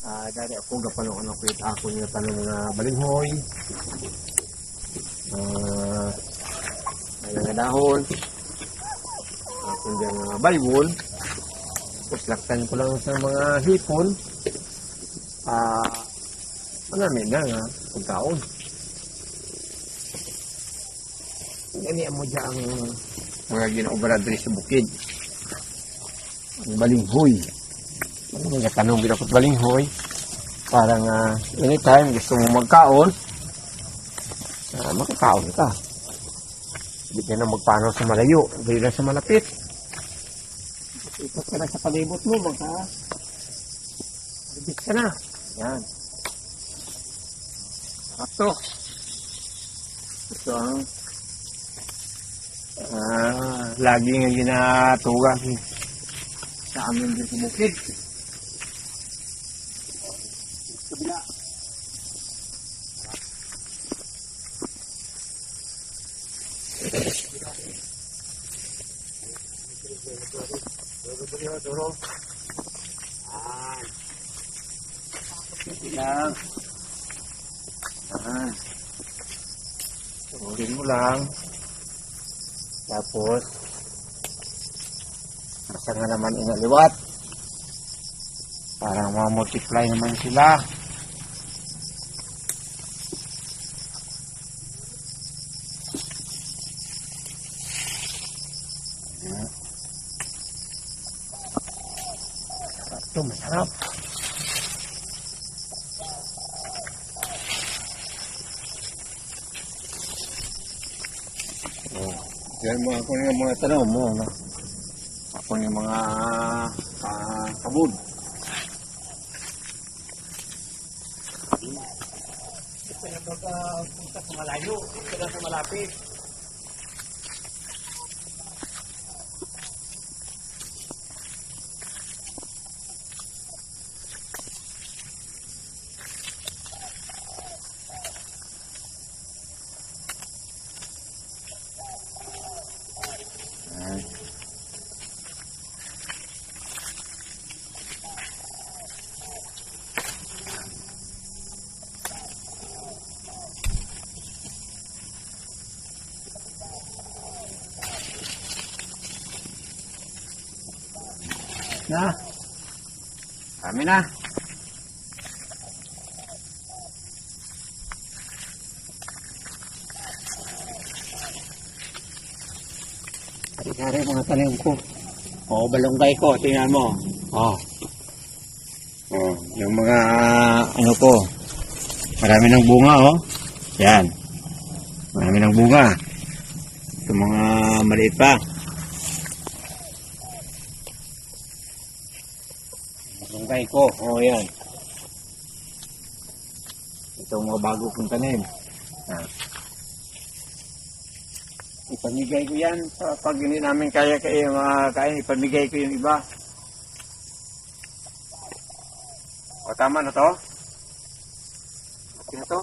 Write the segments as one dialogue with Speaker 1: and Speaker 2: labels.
Speaker 1: Dari ako gapano ano ko ako niya tanong nga balinghoy. Ay nga dahon. Ako diyan nga baybol. Tapos laktan ko lang sa mga hipon. Manami na nga pagkaon. Ini mo dyan ang mga ginaobrad rin sa bukid. Ang balinghoy. Ano mga tanong ginapot balinghoy? Parang anytime gusto mo magkaon, makakaon ka. Hindi ka na magpanaw sa malayo, hindi na sa malapit. Ikot ka na sa palibot mo, baka libit ka na. Yan. Sakto. Ito ang lagi nga ginatugan sa amin din sa bukid. Kabila. Durog. Lang. Tururin mo lang. Tapos basta nga naman inaliwat para ma-multiply naman sila. Ito masarap. Yan mga ako yung mga tanong mo, no? Ako yung mga kabud. Ito yung punta sa malayo, ito na sa malapit. Na. Kami na. Hari-hari mga tanim ko. Balunggay ko, tingnan mo. Yung mga ano ko. Marami ng bunga, Yan. Marami ng bunga. Ito mga maliit pa. Malunggay ko, yan. Itong mga bago kong tanim. Ipamigay ko yan pag hindi namin kaya kain, ipamigay ko yung iba. O tama na to? Okay na to?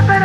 Speaker 2: Para